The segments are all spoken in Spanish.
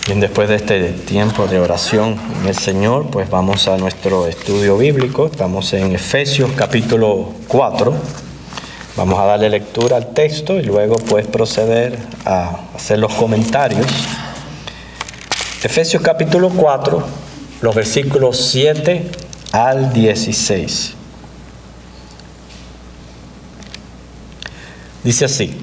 Bien, después de este tiempo de oración en el Señor, pues vamos a nuestro estudio bíblico. Estamos en Efesios capítulo 4. Vamos a darle lectura al texto y luego pues proceder a hacer los comentarios. Efesios capítulo 4, los versículos 7 al 16. Dice así: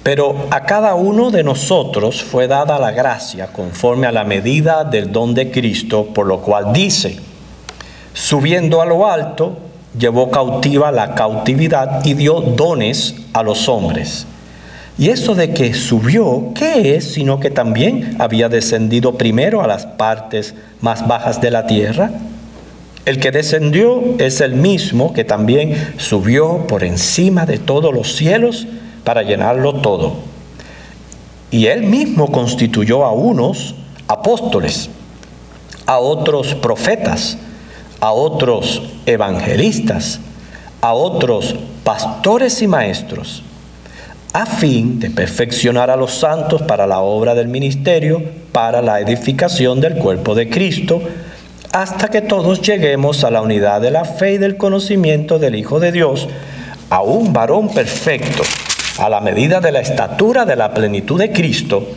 pero a cada uno de nosotros fue dada la gracia conforme a la medida del don de Cristo, por lo cual dice: subiendo a lo alto, llevó cautiva la cautividad y dio dones a los hombres. Y eso de que subió, ¿qué es? Sino que también había descendido primero a las partes más bajas de la tierra. El que descendió es el mismo que también subió por encima de todos los cielos para llenarlo todo. Y él mismo constituyó a unos apóstoles, a otros profetas, a otros evangelistas, a otros pastores y maestros, a fin de perfeccionar a los santos para la obra del ministerio, para la edificación del cuerpo de Cristo, hasta que todos lleguemos a la unidad de la fe y del conocimiento del Hijo de Dios, a un varón perfecto, a la medida de la estatura de la plenitud de Cristo,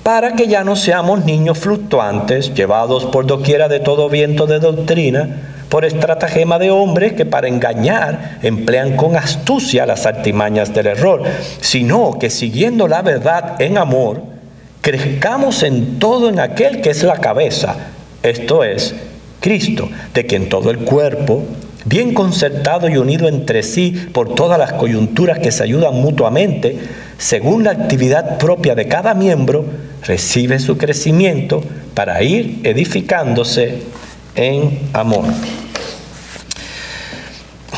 para que ya no seamos niños fluctuantes, llevados por doquiera de todo viento de doctrina, por estratagema de hombres que para engañar emplean con astucia las artimañas del error, sino que siguiendo la verdad en amor, crezcamos en todo en aquel que es la cabeza, esto es, Cristo, de quien todo el cuerpo, bien concertado y unido entre sí por todas las coyunturas que se ayudan mutuamente, según la actividad propia de cada miembro, recibe su crecimiento para ir edificándose en amor.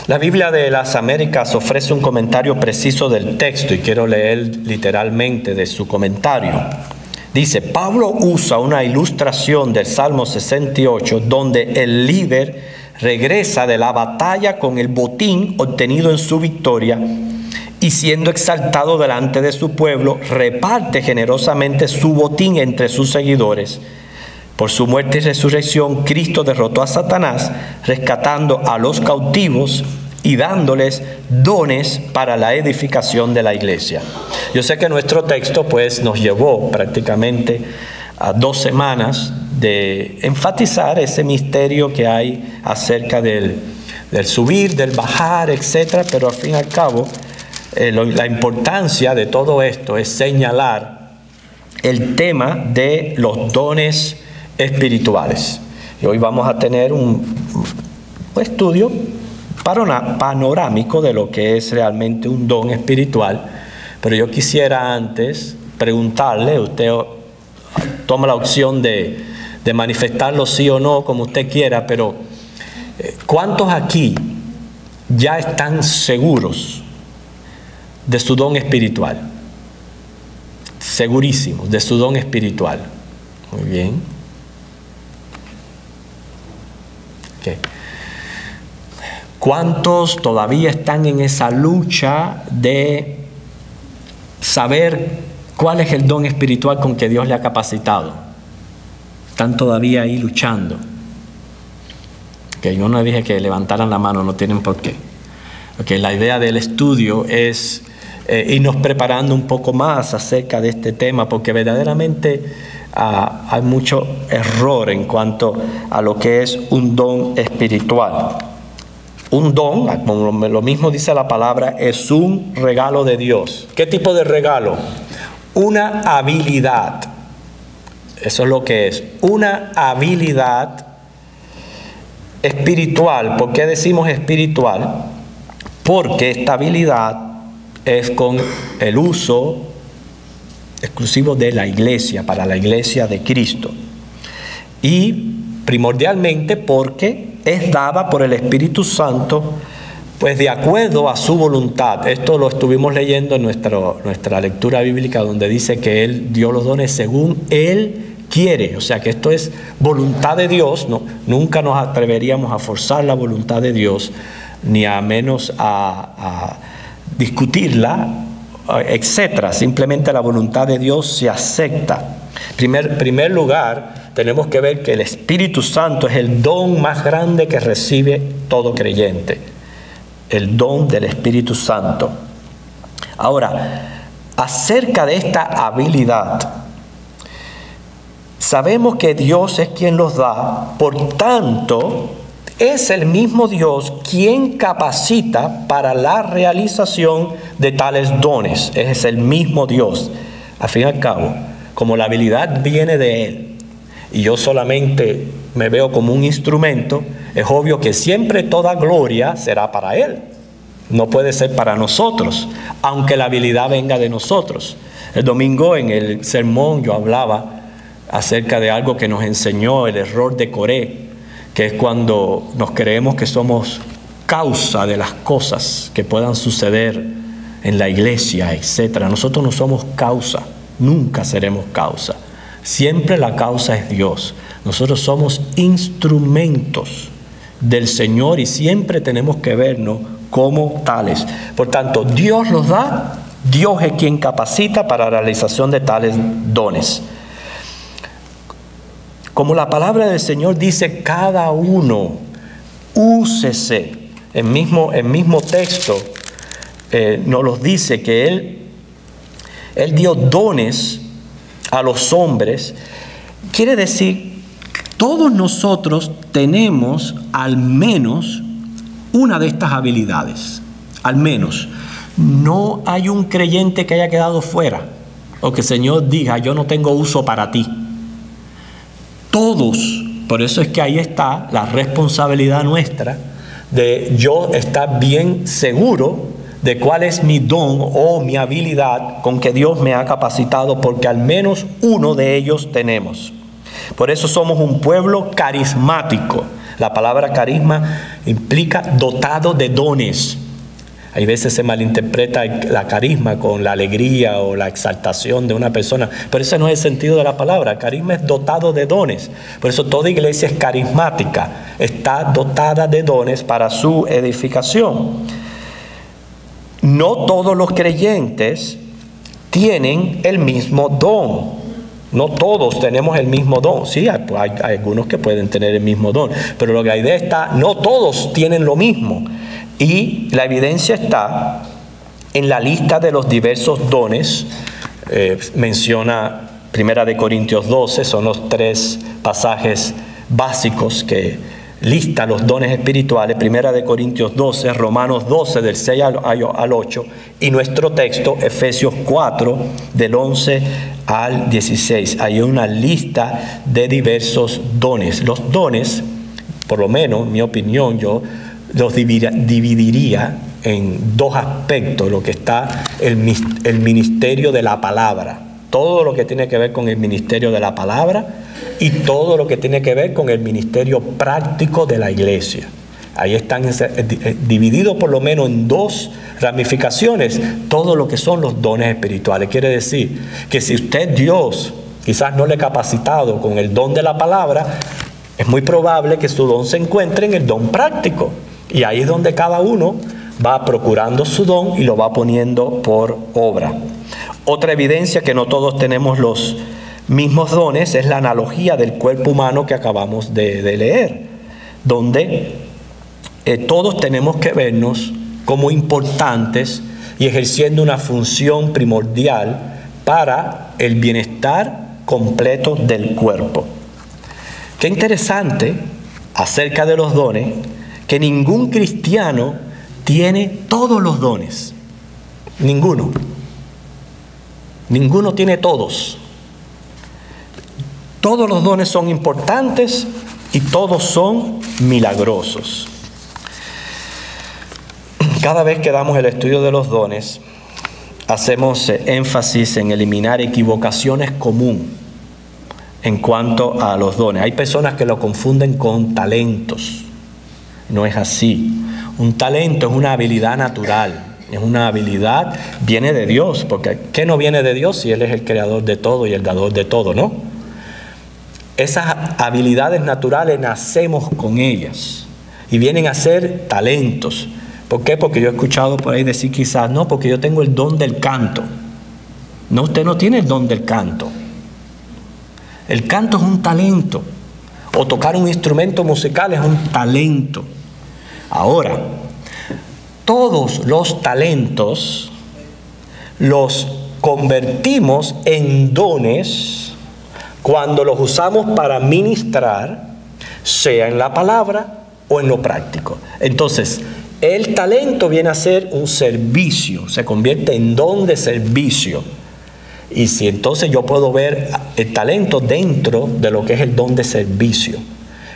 La Biblia de las Américas ofrece un comentario preciso del texto y quiero leer literalmente de su comentario. Dice: Pablo usa una ilustración del Salmo 68 donde el líder regresa de la batalla con el botín obtenido en su victoria y siendo exaltado delante de su pueblo, reparte generosamente su botín entre sus seguidores. Por su muerte y resurrección, Cristo derrotó a Satanás, rescatando a los cautivos y dándoles dones para la edificación de la iglesia. Yo sé que nuestro texto pues nos llevó prácticamente a 2 semanas de enfatizar ese misterio que hay acerca del subir, del bajar, etcétera, pero al fin y al cabo la importancia de todo esto es señalar el tema de los dones espirituales. Y hoy vamos a tener un estudio panorámico de lo que es realmente un don espiritual, pero yo quisiera antes preguntarle, usted toma la opción de manifestarlo sí o no, como usted quiera, pero ¿cuántos aquí ya están seguros de su don espiritual? Segurísimos de su don espiritual. Muy bien. Okay. ¿Cuántos todavía están en esa lucha de saber cuál es el don espiritual con que Dios le ha capacitado? Están todavía ahí luchando. Okay, yo no dije que levantaran la mano, no tienen por qué. Okay, la idea del estudio es irnos preparando un poco más acerca de este tema, porque verdaderamente hay mucho error en cuanto a lo que es un don espiritual. Un don, como lo mismo dice la palabra, es un regalo de Dios. ¿Qué tipo de regalo? Una habilidad. Eso es lo que es. Una habilidad espiritual. ¿Por qué decimos espiritual? Porque esta habilidad es con el uso exclusivo de la iglesia, para la iglesia de Cristo. Y primordialmente porque es dada por el Espíritu Santo, pues de acuerdo a su voluntad. Esto lo estuvimos leyendo en nuestra lectura bíblica, donde dice que Él dio los dones según Él quiere. O sea que esto es voluntad de Dios. No, nunca nos atreveríamos a forzar la voluntad de Dios, ni a menos a discutirla etcétera. Simplemente la voluntad de Dios se acepta. Primer lugar, tenemos que ver que el Espíritu Santo es el don más grande que recibe todo creyente. El don del Espíritu Santo. Ahora, acerca de esta habilidad, sabemos que Dios es quien los da, por tanto, es el mismo Dios quien capacita para la realización de tales dones. Es el mismo Dios. Al fin y al cabo, como la habilidad viene de Él y yo solamente me veo como un instrumento, es obvio que siempre toda gloria será para Él. No puede ser para nosotros, aunque la habilidad venga de nosotros. El domingo en el sermón yo hablaba acerca de algo que nos enseñó el error de Coré, que es cuando nos creemos que somos causa de las cosas que puedan suceder en la iglesia, etc. Nosotros no somos causa, nunca seremos causa. Siempre la causa es Dios. Nosotros somos instrumentos del Señor y siempre tenemos que vernos como tales. Por tanto, Dios los da, Dios es quien capacita para la realización de tales dones. Como la palabra del Señor dice, cada uno úsese. El mismo texto nos los dice que Él dio dones a los hombres. Quiere decir, todos nosotros tenemos al menos una de estas habilidades. Al menos. No hay un creyente que haya quedado fuera o que el Señor diga, yo no tengo uso para ti. Todos, por eso es que ahí está la responsabilidad nuestra de yo estar bien seguro de cuál es mi don o mi habilidad con que Dios me ha capacitado, porque al menos uno de ellos tenemos. Por eso somos un pueblo carismático. La palabra carisma implica dotado de dones. Hay veces se malinterpreta la carisma con la alegría o la exaltación de una persona, pero ese no es el sentido de la palabra. Carisma es dotado de dones. Por eso toda iglesia es carismática, está dotada de dones para su edificación. No todos los creyentes tienen el mismo don. No todos tenemos el mismo don. Sí, hay algunos que pueden tener el mismo don, pero la idea está, no todos tienen lo mismo. Y la evidencia está en la lista de los diversos dones. Menciona 1 Corintios 12, son los 3 pasajes básicos que lista los dones espirituales. 1 Corintios 12, Romanos 12 del 6 al 8 y nuestro texto Efesios 4 del 11 al 16. Hay una lista de diversos dones. Los dones, por lo menos en mi opinión, yo los dividiría en 2 aspectos. Lo que está el ministerio de la palabra, todo lo que tiene que ver con el ministerio de la palabra y todo lo que tiene que ver con el ministerio práctico de la iglesia. Ahí están divididos por lo menos en 2 ramificaciones todo lo que son los dones espirituales. Quiere decir que si usted, Dios, quizás no le ha capacitado con el don de la palabra, es muy probable que su don se encuentre en el don práctico. Y ahí es donde cada uno va procurando su don y lo va poniendo por obra. Otra evidencia que no todos tenemos los mismos dones es la analogía del cuerpo humano que acabamos de leer, donde todos tenemos que vernos como importantes y ejerciendo una función primordial para el bienestar completo del cuerpo. Qué interesante acerca de los dones, que ningún cristiano tiene todos los dones. Ninguno tiene todos. Todos los dones son importantes y todos son milagrosos. Cada vez que damos el estudio de los dones, hacemos énfasis en eliminar equivocaciones comunes en cuanto a los dones. Hay personas que lo confunden con talentos. No es así. Un talento es una habilidad natural. Es una habilidad, viene de Dios, porque ¿qué no viene de Dios si Él es el creador de todo y el dador de todo, no? Esas habilidades naturales nacemos con ellas y vienen a ser talentos. ¿Por qué? Porque yo he escuchado por ahí decir quizás, no, porque yo tengo el don del canto. No, usted no tiene el don del canto. El canto es un talento. O tocar un instrumento musical es un talento. Ahora, todos los talentos los convertimos en dones cuando los usamos para ministrar, sea en la palabra o en lo práctico. Entonces, el talento viene a ser un servicio, se convierte en don de servicio. Y si entonces yo puedo ver el talento dentro de lo que es el don de servicio,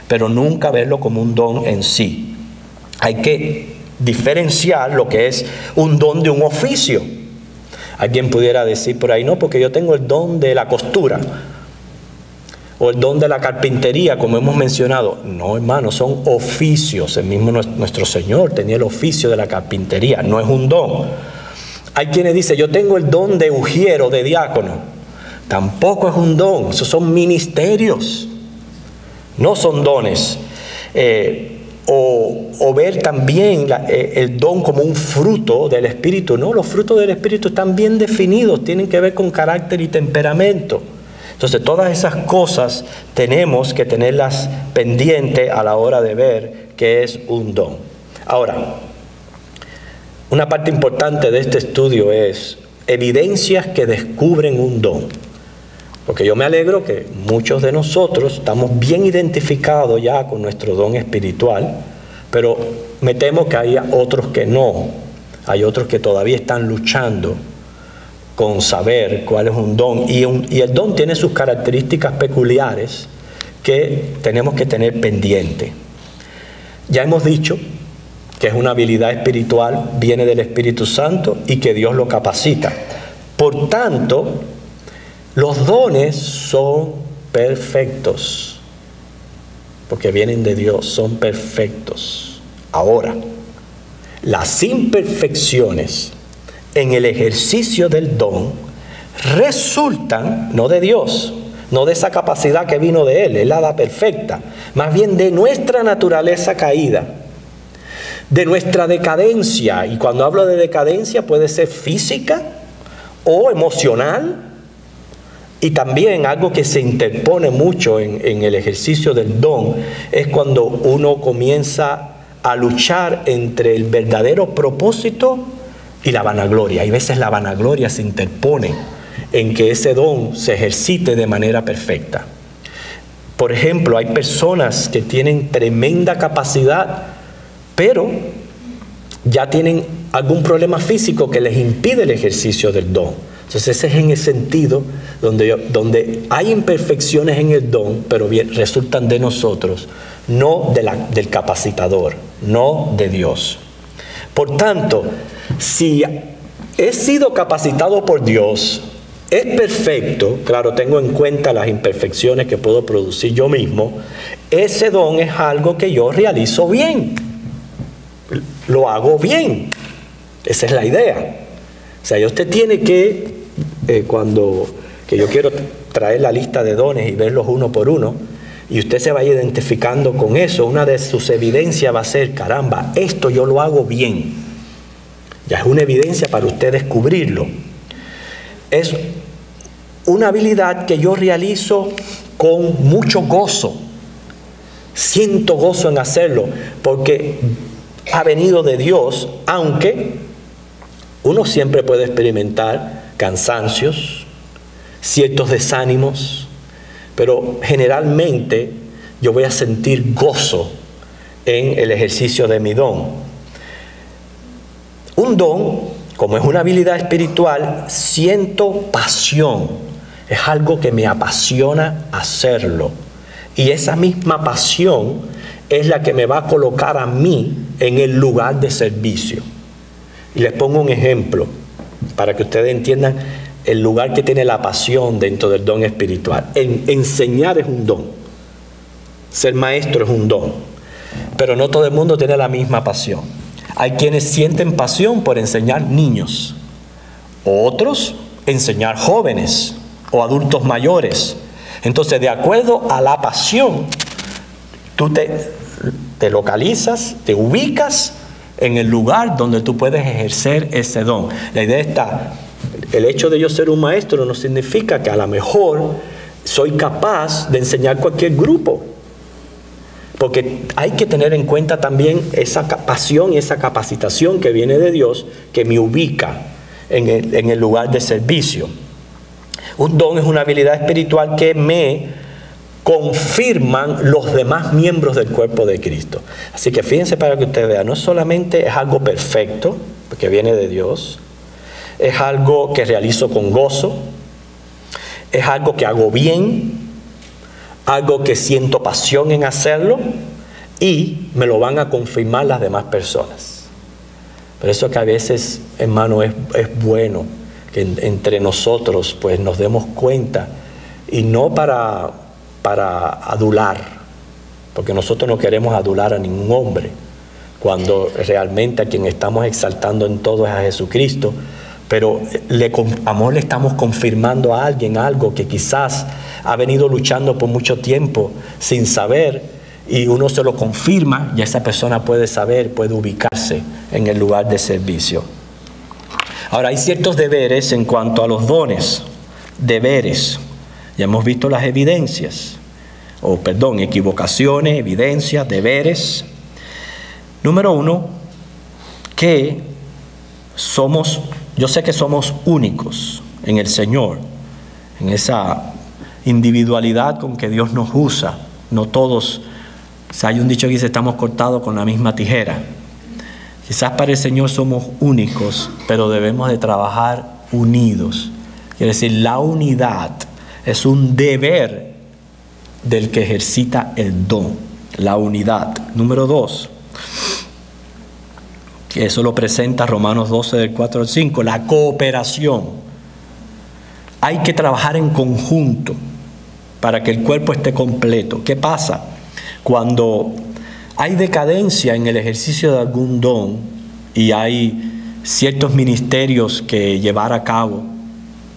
pero nunca verlo como un don en sí. Hay que diferenciar lo que es un don de un oficio. Alguien pudiera decir por ahí, no, porque yo tengo el don de la costura o el don de la carpintería, como hemos mencionado. No, hermano, son oficios. El mismo nuestro Señor tenía el oficio de la carpintería, no es un don. Hay quienes dicen, yo tengo el don de ujiero, de diácono. Tampoco es un don, esos son ministerios, no son dones. O ver también el don como un fruto del Espíritu. No, los frutos del Espíritu están bien definidos, tienen que ver con carácter y temperamento. Entonces, todas esas cosas tenemos que tenerlas pendientes a la hora de ver qué es un don. Ahora, una parte importante de este estudio es evidencias que descubren un don. Porque yo me alegro que muchos de nosotros estamos bien identificados ya con nuestro don espiritual, pero me temo que hay otros que no. Hay otros que todavía están luchando con saber cuál es un don. Y el don tiene sus características peculiares que tenemos que tener pendiente. Ya hemos dicho que es una habilidad espiritual, viene del Espíritu Santo y que Dios lo capacita. Por tanto, los dones son perfectos, porque vienen de Dios, son perfectos. Ahora, las imperfecciones en el ejercicio del don resultan no de Dios, no de esa capacidad que vino de Él, Él la da perfecta, más bien de nuestra naturaleza caída, de nuestra decadencia. Y cuando hablo de decadencia puede ser física o emocional, y también algo que se interpone mucho en el ejercicio del don es cuando uno comienza a luchar entre el verdadero propósito y la vanagloria. Hay veces la vanagloria se interpone en que ese don se ejercite de manera perfecta. Por ejemplo, hay personas que tienen tremenda capacidad, pero ya tienen algún problema físico que les impide el ejercicio del don. Entonces ese es en el sentido donde hay imperfecciones en el don, pero bien, resultan de nosotros, no del capacitador, no de Dios. Por tanto, si he sido capacitado por Dios, es perfecto, claro, tengo en cuenta las imperfecciones que puedo producir yo mismo, ese don es algo que yo realizo bien. Lo hago bien. Esa es la idea. O sea, usted tiene que, que yo quiero traer la lista de dones y verlos uno por uno, y usted se va identificando con eso, una de sus evidencias va a ser, caramba, esto yo lo hago bien. Ya es una evidencia para usted descubrirlo. Es una habilidad que yo realizo con mucho gozo. Siento gozo en hacerlo, porque ha venido de Dios, aunque uno siempre puede experimentar cansancios, ciertos desánimos, pero generalmente yo voy a sentir gozo en el ejercicio de mi don. Un don, como es una habilidad espiritual, siento pasión, es algo que me apasiona hacerlo, y esa misma pasión es la que me va a colocar a mí en el lugar de servicio. Y les pongo un ejemplo para que ustedes entiendan el lugar que tiene la pasión dentro del don espiritual. Enseñar es un don, ser maestro es un don, pero no todo el mundo tiene la misma pasión. Hay quienes sienten pasión por enseñar niños, otros enseñar jóvenes o adultos mayores. Entonces, de acuerdo a la pasión, tú te localizas, te ubicas en el lugar donde tú puedes ejercer ese don. La idea está, el hecho de yo ser un maestro no significa que a lo mejor soy capaz de enseñar cualquier grupo. Porque hay que tener en cuenta también esa pasión y esa capacitación que viene de Dios, que me ubica en el lugar de servicio. Un don es una habilidad espiritual que me confirman los demás miembros del cuerpo de Cristo. Así que fíjense para que ustedes vean, no solamente es algo perfecto, porque viene de Dios, es algo que realizo con gozo, es algo que hago bien, algo que siento pasión en hacerlo y me lo van a confirmar las demás personas. Por eso que a veces, hermano, es bueno que entre nosotros pues nos demos cuenta, y no para adular, porque nosotros no queremos adular a ningún hombre, cuando realmente a quien estamos exaltando en todo es a Jesucristo, pero amor le estamos confirmando a alguien algo que quizás ha venido luchando por mucho tiempo sin saber, y uno se lo confirma y esa persona puede saber, puede ubicarse en el lugar de servicio. Ahora, hay ciertos deberes en cuanto a los dones, deberes. Ya hemos visto las evidencias, equivocaciones, evidencias, deberes. Número 1, que yo sé que somos únicos en el Señor, en esa individualidad con que Dios nos usa. No todos, hay un dicho que dice, estamos cortados con la misma tijera. Quizás para el Señor somos únicos, pero debemos de trabajar unidos. Quiere decir, la unidad es un deber del que ejercita el don, la unidad. Número 2, que eso lo presenta Romanos 12, del 4 al 5, la cooperación. Hay que trabajar en conjunto para que el cuerpo esté completo. ¿Qué pasa? Cuando hay decadencia en el ejercicio de algún don y hay ciertos ministerios que llevar a cabo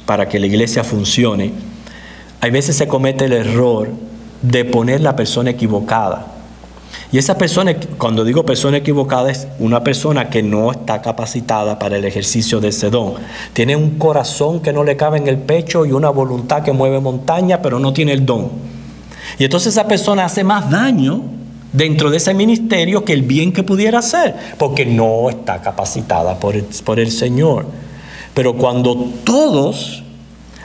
para que la iglesia funcione, hay veces se comete el error de poner la persona equivocada. Y esa persona, cuando digo persona equivocada, es una persona que no está capacitada para el ejercicio de ese don. Tiene un corazón que no le cabe en el pecho y una voluntad que mueve montaña, pero no tiene el don. Y entonces esa persona hace más daño dentro de ese ministerio que el bien que pudiera hacer, porque no está capacitada por el Señor. Pero cuando todos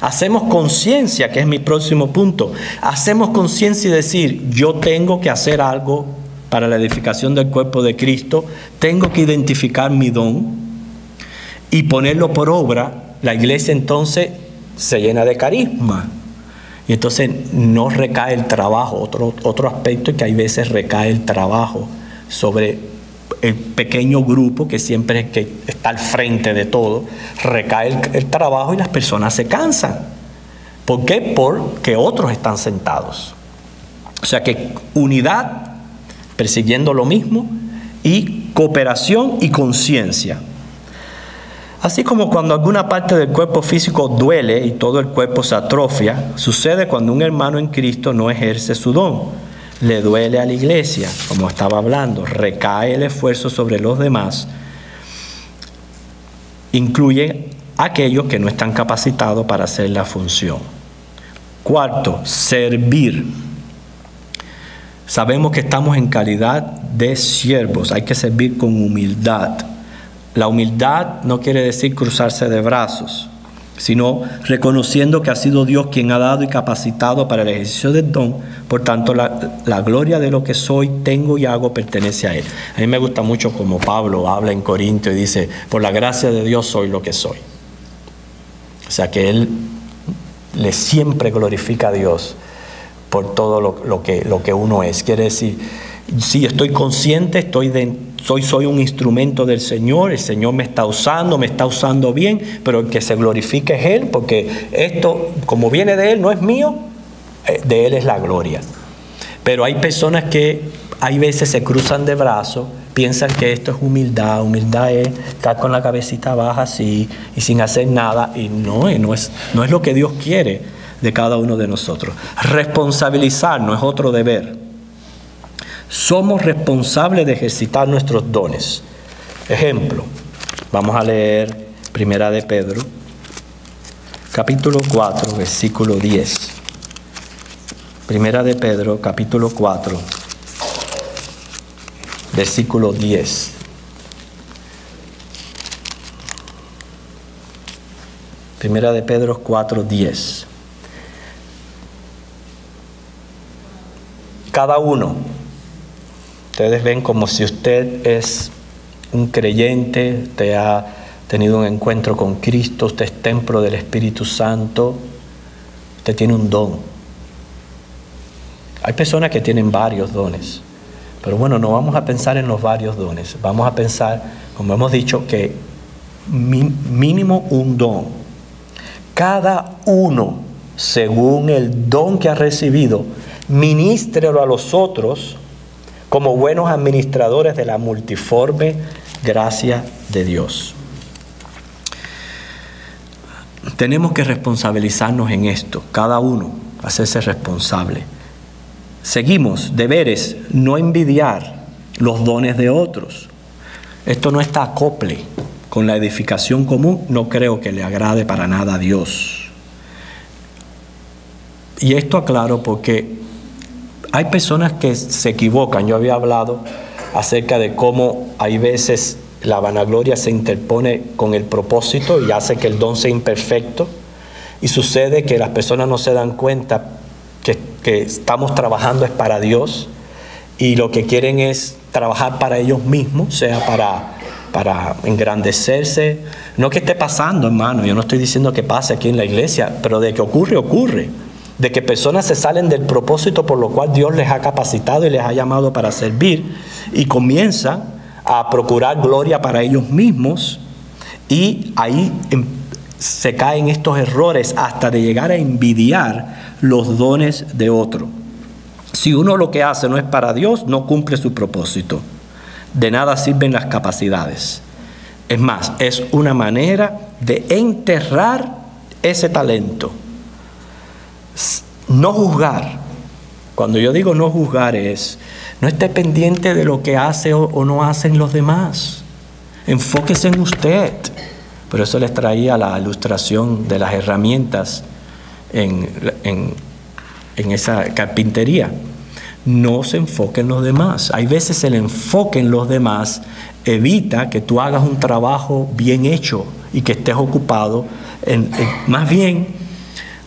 hacemos conciencia, que es mi próximo punto, hacemos conciencia y decir, yo tengo que hacer algo para la edificación del cuerpo de Cristo, tengo que identificar mi don y ponerlo por obra, la iglesia entonces se llena de carisma. Y entonces no recae el trabajo. Otro aspecto es que hay veces recae el trabajo sobre el pequeño grupo que siempre es que está al frente de todo. Recae el trabajo y las personas se cansan. ¿Por qué? Porque otros están sentados. O sea que unidad, persiguiendo lo mismo, y cooperación y conciencia. Así como cuando alguna parte del cuerpo físico duele y todo el cuerpo se atrofia, sucede cuando un hermano en Cristo no ejerce su don. Le duele a la iglesia, como estaba hablando, recae el esfuerzo sobre los demás. Incluye a aquellos que no están capacitados para hacer la función. Cuarto, servir. Sabemos que estamos en calidad de siervos, hay que servir con humildad. La humildad no quiere decir cruzarse de brazos, sino reconociendo que ha sido Dios quien ha dado y capacitado para el ejercicio del don. Por tanto, la gloria de lo que soy, tengo y hago pertenece a Él. A mí me gusta mucho como Pablo habla en Corinto y dice, por la gracia de Dios soy lo que soy. O sea que Él le siempre glorifica a Dios por todo lo que uno es. Quiere decir, sí, estoy consciente, soy un instrumento del Señor, el Señor me está usando bien, pero el que se glorifique es Él, porque esto, como viene de Él, no es mío, de Él es la gloria. Pero hay personas que hay veces se cruzan de brazos, piensan que esto es humildad. Humildad es estar con la cabecita baja así y sin hacer nada, y no es lo que Dios quiere de cada uno de nosotros. Responsabilizarnos es otro deber. Somos responsables de ejercitar nuestros dones. Ejemplo, vamos a leer Primera de Pedro, capítulo 4, versículo 10. Primera de Pedro, capítulo 4, versículo 10. Primera de Pedro 4, 10. Cada uno, ustedes ven como si usted es un creyente, usted ha tenido un encuentro con Cristo, usted es templo del Espíritu Santo, usted tiene un don. Hay personas que tienen varios dones, pero bueno, no vamos a pensar en los varios dones, vamos a pensar, como hemos dicho, que mínimo un don. Cada uno, según el don que ha recibido, ministrelo a los otros como buenos administradores de la multiforme gracia de Dios. Tenemos que responsabilizarnos en esto, cada uno, hacerse responsable. Seguimos, deberes, no envidiar los dones de otros. Esto no está acople con la edificación común, no creo que le agrade para nada a Dios. Y esto aclaro porque hay personas que se equivocan. Yo había hablado acerca de cómo hay veces la vanagloria se interpone con el propósito y hace que el don sea imperfecto. Y sucede que las personas no se dan cuenta que estamos trabajando es para Dios y lo que quieren es trabajar para ellos mismos, sea para engrandecerse. No que esté pasando, hermano, yo no estoy diciendo que pase aquí en la iglesia, pero de que ocurre, ocurre. De que personas se salen del propósito por lo cual Dios les ha capacitado y les ha llamado para servir y comienzan a procurar gloria para ellos mismos y ahí se caen estos errores hasta de llegar a envidiar los dones de otro. Si uno lo que hace no es para Dios, no cumple su propósito. De nada sirven las capacidades. Es más, es una manera de enterrar ese talento. No juzgar. Cuando yo digo no juzgar es, no esté pendiente de lo que hace o no hacen los demás. Enfóquese en usted. Por eso les traía la ilustración de las herramientas en esa carpintería. No se enfoque en los demás. Hay veces el enfoque en los demás evita que tú hagas un trabajo bien hecho y que estés ocupado. Más bien,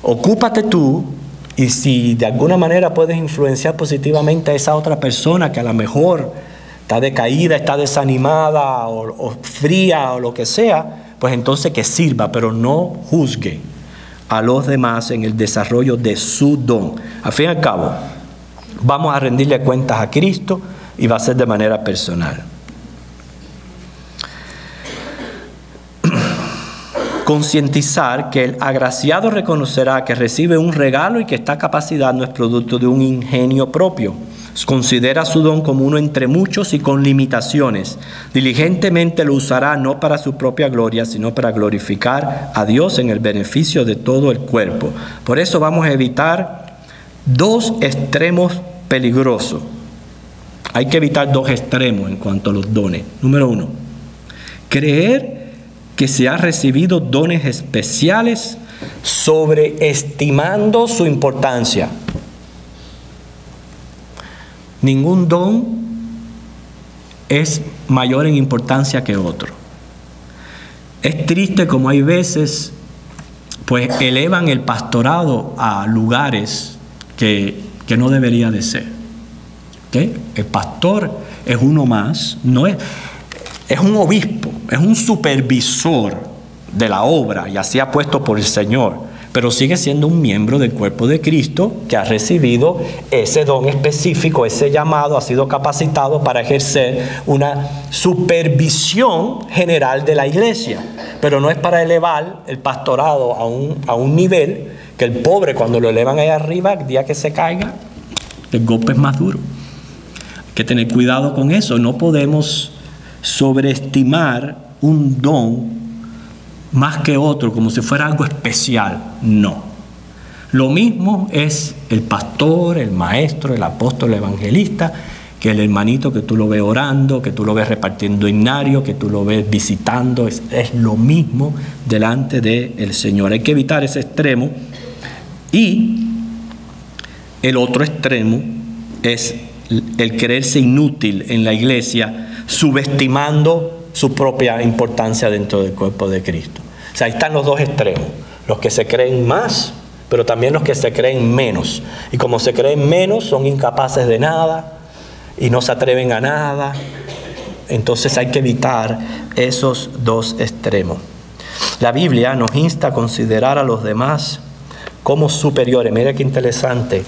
ocúpate tú y si de alguna manera puedes influenciar positivamente a esa otra persona que a lo mejor está decaída, está desanimada o fría o lo que sea, pues entonces que sirva, pero no juzgue a los demás en el desarrollo de su don. Al fin y al cabo, vamos a rendirle cuentas a Cristo y va a ser de manera personal. Concientizar que el agraciado reconocerá que recibe un regalo y que esta capacidad no es producto de un ingenio propio. Considera su don como uno entre muchos y con limitaciones. Diligentemente lo usará no para su propia gloria, sino para glorificar a Dios en el beneficio de todo el cuerpo. Por eso vamos a evitar dos extremos peligrosos. Hay que evitar dos extremos en cuanto a los dones. Número uno, creer que se ha recibido dones especiales sobreestimando su importancia. Ningún don es mayor en importancia que otro. Es triste como hay veces, pues elevan el pastorado a lugares que no debería de ser. ¿Okay? El pastor es uno más, es un obispo, es un supervisor de la obra y así ha puesto por el Señor, pero sigue siendo un miembro del cuerpo de Cristo que ha recibido ese don específico, ese llamado, ha sido capacitado para ejercer una supervisión general de la iglesia, pero no es para elevar el pastorado a un nivel que el pobre cuando lo elevan ahí arriba, el día que se caiga, el golpe es más duro. Hay que tener cuidado con eso, no podemos sobreestimar un don más que otro como si fuera algo especial. No. Lo mismo es el pastor, el maestro, el apóstol, el evangelista, que el hermanito que tú lo ves orando, que tú lo ves repartiendo himnario, que tú lo ves visitando, es lo mismo delante del Señor. Hay que evitar ese extremo. Y el otro extremo es el creerse inútil en la iglesia, subestimando su propia importancia dentro del cuerpo de Cristo. O sea, ahí están los dos extremos, los que se creen más, pero también los que se creen menos. Y como se creen menos, son incapaces de nada y no se atreven a nada. Entonces hay que evitar esos dos extremos. La Biblia nos insta a considerar a los demás como superiores. Mira qué interesante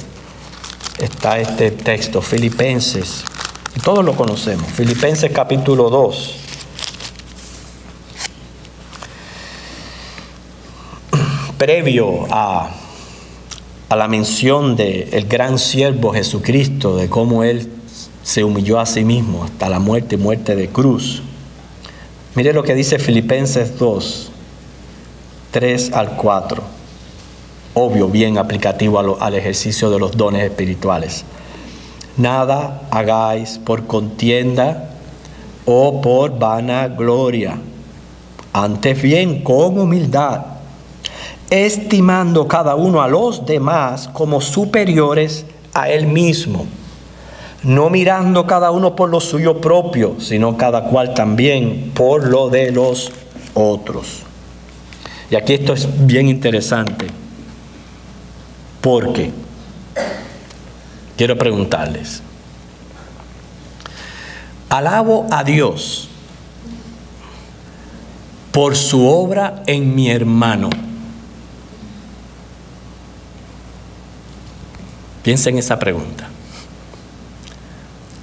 está este texto, Filipenses. Todos lo conocemos. Filipenses capítulo 2. Previo a la mención del gran siervo Jesucristo, de cómo Él se humilló a sí mismo hasta la muerte y muerte de cruz. Mire lo que dice Filipenses 2, 3 al 4. Obvio, bien aplicativo al ejercicio de los dones espirituales. Nada hagáis por contienda o por vanagloria, antes bien con humildad, estimando cada uno a los demás como superiores a él mismo, no mirando cada uno por lo suyo propio, sino cada cual también por lo de los otros. Y aquí esto es bien interesante, porque quiero preguntarles, alabo a Dios por su obra en mi hermano. Piensa en esa pregunta.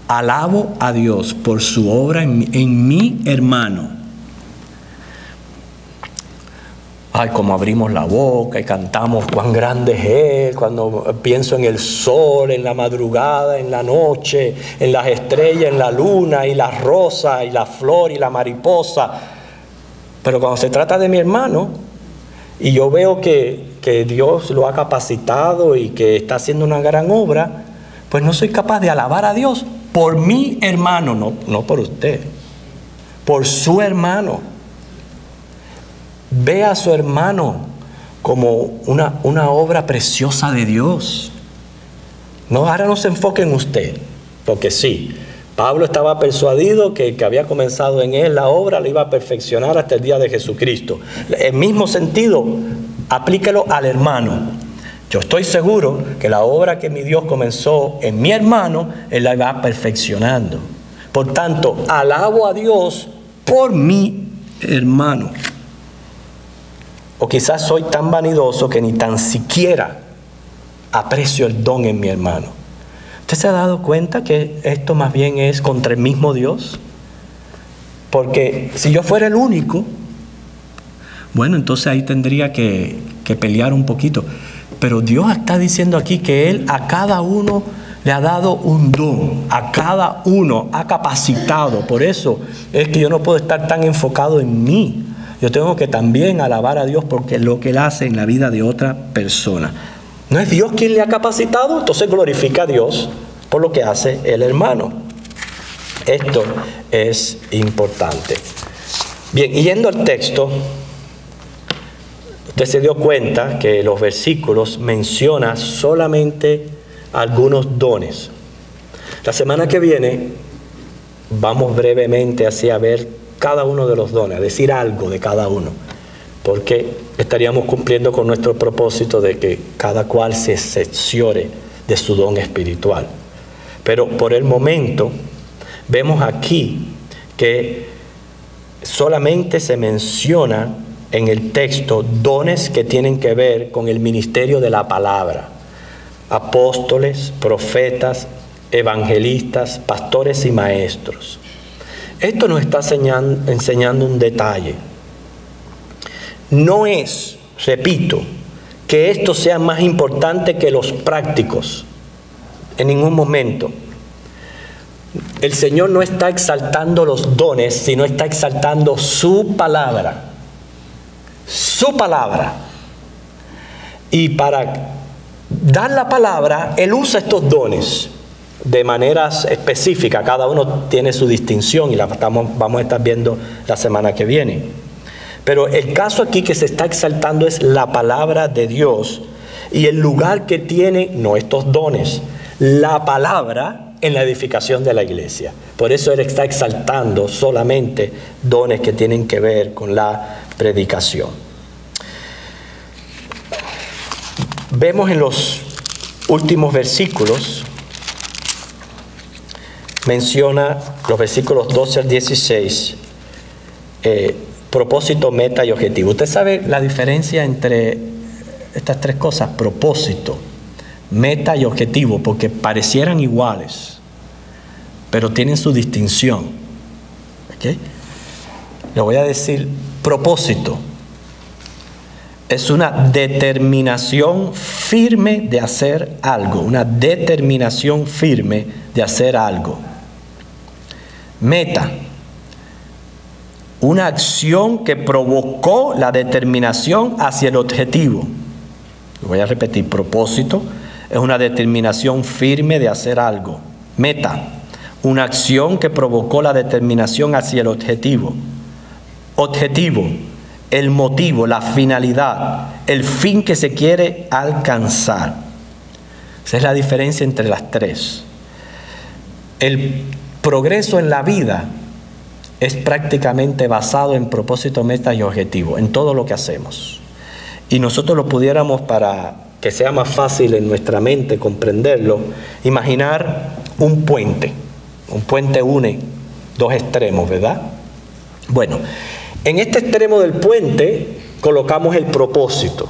Alabo a Dios por su obra en mi hermano. Ay, como abrimos la boca y cantamos cuán grande es Él, cuando pienso en el sol, en la madrugada, en la noche, en las estrellas, en la luna, y las rosas, y la flor, y la mariposa. Pero cuando se trata de mi hermano, y yo veo que Dios lo ha capacitado y que está haciendo una gran obra, pues no soy capaz de alabar a Dios por mi hermano, no por usted, por su hermano. Ve a su hermano como una obra preciosa de Dios. No, ahora no se enfoque en usted, porque sí, Pablo estaba persuadido que el que había comenzado en él la obra la iba a perfeccionar hasta el día de Jesucristo. El mismo sentido, aplíquelo al hermano. Yo estoy seguro que la obra que mi Dios comenzó en mi hermano, Él la va perfeccionando. Por tanto, alabo a Dios por mi hermano. O quizás soy tan vanidoso que ni tan siquiera aprecio el don en mi hermano. ¿Usted se ha dado cuenta que esto más bien es contra el mismo Dios? Porque si yo fuera el único, bueno, entonces ahí tendría que pelear un poquito. Pero Dios está diciendo aquí que Él a cada uno le ha dado un don, a cada uno ha capacitado. Por eso es que yo no puedo estar tan enfocado en mí. Yo tengo que también alabar a Dios porque lo que Él hace en la vida de otra persona. ¿No es Dios quien le ha capacitado? Entonces glorifica a Dios por lo que hace el hermano. Esto es importante. Bien, y yendo al texto, usted se dio cuenta que los versículos mencionan solamente algunos dones. La semana que viene vamos brevemente así a ver cada uno de los dones, a decir algo de cada uno, porque estaríamos cumpliendo con nuestro propósito de que cada cual se cerciore de su don espiritual. Pero por el momento vemos aquí que solamente se menciona en el texto dones que tienen que ver con el ministerio de la palabra. Apóstoles, profetas, evangelistas, pastores y maestros. Esto nos está enseñando un detalle. No es, repito, que esto sea más importante que los prácticos. En ningún momento. El Señor no está exaltando los dones, sino está exaltando su palabra. Su palabra. Y para dar la palabra, Él usa estos dones. de maneras específicas. Cada uno tiene su distinción y la vamos a estar viendo la semana que viene. Pero el caso aquí que se está exaltando es la palabra de Dios y el lugar que tiene, no estos dones, la palabra en la edificación de la iglesia. Por eso él está exaltando solamente dones que tienen que ver con la predicación. Vemos en los últimos versículos, menciona los versículos 12 al 16, propósito, meta y objetivo. ¿Usted sabe la diferencia entre estas tres cosas? Propósito, meta y objetivo, porque parecieran iguales, pero tienen su distinción. ¿Okay? Le voy a decir, propósito es una determinación firme de hacer algo, una determinación firme de hacer algo. Meta, una acción que provocó la determinación hacia el objetivo. Lo voy a repetir, propósito es una determinación firme de hacer algo. Meta, una acción que provocó la determinación hacia el objetivo. Objetivo, el motivo, la finalidad, el fin que se quiere alcanzar. Esa es la diferencia entre las tres. El progreso en la vida es prácticamente basado en propósito, meta y objetivo, en todo lo que hacemos. Y nosotros lo pudiéramos, para que sea más fácil en nuestra mente comprenderlo, imaginar un puente. Un puente une dos extremos, ¿verdad? Bueno, en este extremo del puente colocamos el propósito,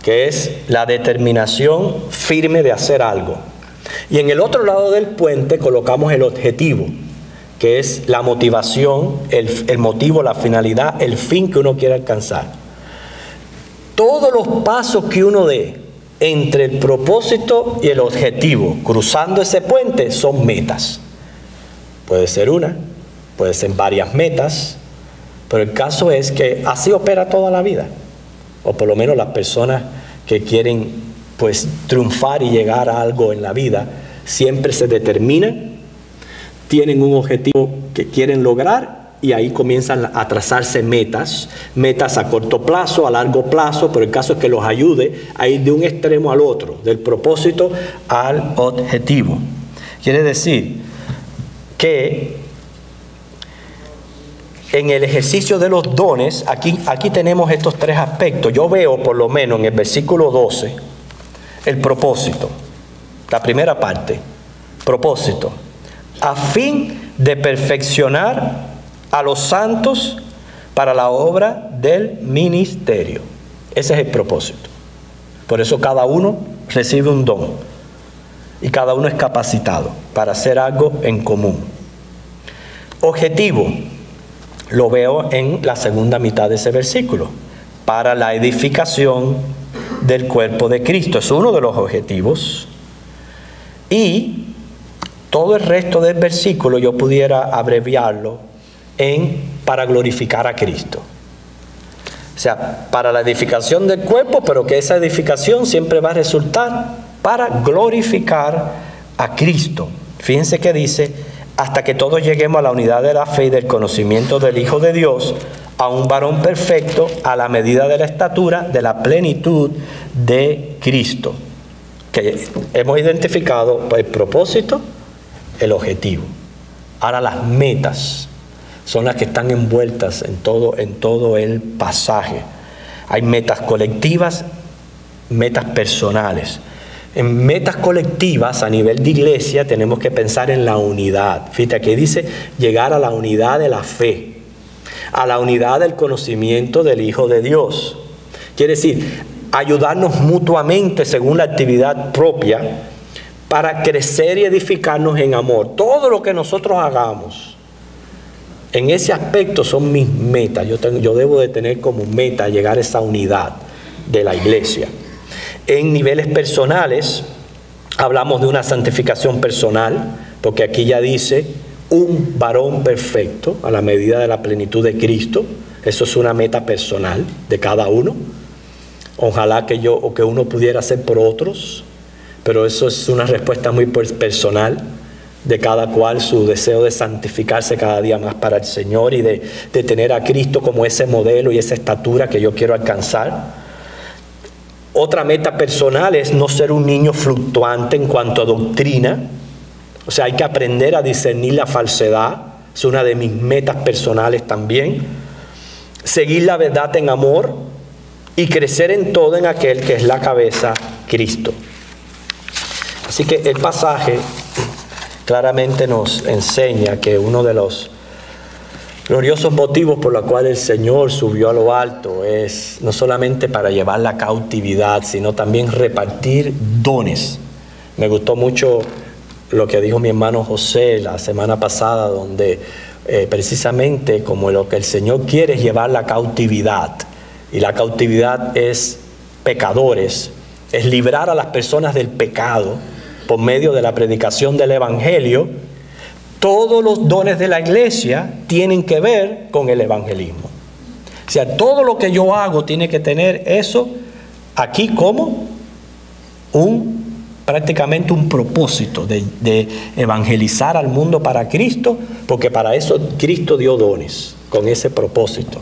que es la determinación firme de hacer algo. Y en el otro lado del puente colocamos el objetivo, que es la motivación, el motivo, la finalidad, el fin que uno quiere alcanzar. Todos los pasos que uno dé entre el propósito y el objetivo, cruzando ese puente, son metas. Puede ser una, puede ser varias metas, pero el caso es que así opera toda la vida. O por lo menos las personas que quieren, pues, triunfar y llegar a algo en la vida, siempre se determinan, tienen un objetivo que quieren lograr y ahí comienzan a trazarse metas a corto plazo, a largo plazo, pero el caso es que los ayude a ir de un extremo al otro, del propósito al objetivo. Quiere decir que en el ejercicio de los dones, aquí tenemos estos tres aspectos. Yo veo por lo menos en el versículo 12 el propósito, la primera parte, propósito, a fin de perfeccionar a los santos para la obra del ministerio. Ese es el propósito. Por eso cada uno recibe un don y cada uno es capacitado para hacer algo en común. Objetivo, lo veo en la segunda mitad de ese versículo, para la edificación del cuerpo de Cristo. Es uno de los objetivos. Y todo el resto del versículo yo pudiera abreviarlo en para glorificar a Cristo. O sea, para la edificación del cuerpo, pero que esa edificación siempre va a resultar para glorificar a Cristo. Fíjense que dice, hasta que todos lleguemos a la unidad de la fe y del conocimiento del Hijo de Dios, a un varón perfecto, a la medida de la estatura, de la plenitud de Cristo. Que hemos identificado el propósito, el objetivo. Ahora las metas son las que están envueltas en todo el pasaje. Hay metas colectivas, metas personales. En metas colectivas a nivel de iglesia tenemos que pensar en la unidad. Fíjate, aquí dice llegar a la unidad de la fe, a la unidad del conocimiento del Hijo de Dios. Quiere decir, ayudarnos mutuamente según la actividad propia para crecer y edificarnos en amor. Todo lo que nosotros hagamos en ese aspecto son mis metas. Yo debo de tener como meta llegar a esa unidad de la iglesia. En niveles personales, hablamos de una santificación personal, porque aquí ya dice un varón perfecto a la medida de la plenitud de Cristo. Eso es una meta personal de cada uno. Ojalá que uno pudiera hacer por otros, pero eso es una respuesta muy personal. de cada cual, su deseo de santificarse cada día más para el Señor y de tener a Cristo como ese modelo y esa estatura que yo quiero alcanzar. Otra meta personal es no ser un niño fluctuante en cuanto a doctrina. O sea, hay que aprender a discernir la falsedad. Es una de mis metas personales también. Seguir la verdad en amor y crecer en todo en aquel que es la cabeza, Cristo. Así que el pasaje claramente nos enseña que uno de los gloriosos motivos por los cuales el Señor subió a lo alto es no solamente para llevar la cautividad, sino también repartir dones. Me gustó mucho lo que dijo mi hermano José la semana pasada, donde precisamente como lo que el Señor quiere es llevar la cautividad, y la cautividad es pecadores, es librar a las personas del pecado por medio de la predicación del Evangelio. Todos los dones de la iglesia tienen que ver con el evangelismo. O sea, todo lo que yo hago tiene que tener eso aquí como prácticamente un propósito de evangelizar al mundo para Cristo, porque para eso Cristo dio dones, con ese propósito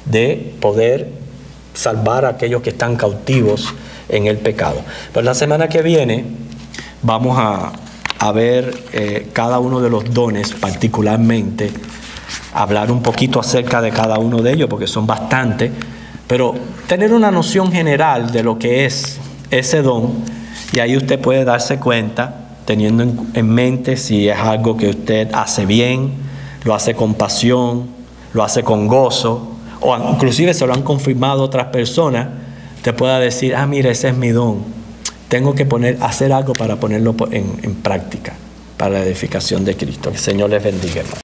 de poder salvar a aquellos que están cautivos en el pecado. Pero la semana que viene vamos a ver cada uno de los dones, particularmente hablar un poquito acerca de cada uno de ellos, porque son bastantes, pero tener una noción general de lo que es ese don, y ahí usted puede darse cuenta, teniendo en mente si es algo que usted hace bien, lo hace con pasión, lo hace con gozo, o inclusive se lo han confirmado otras personas, te pueda decir, mira, ese es mi don. Tengo que hacer algo para ponerlo en práctica, para la edificación de Cristo. Que el Señor les bendiga, hermano.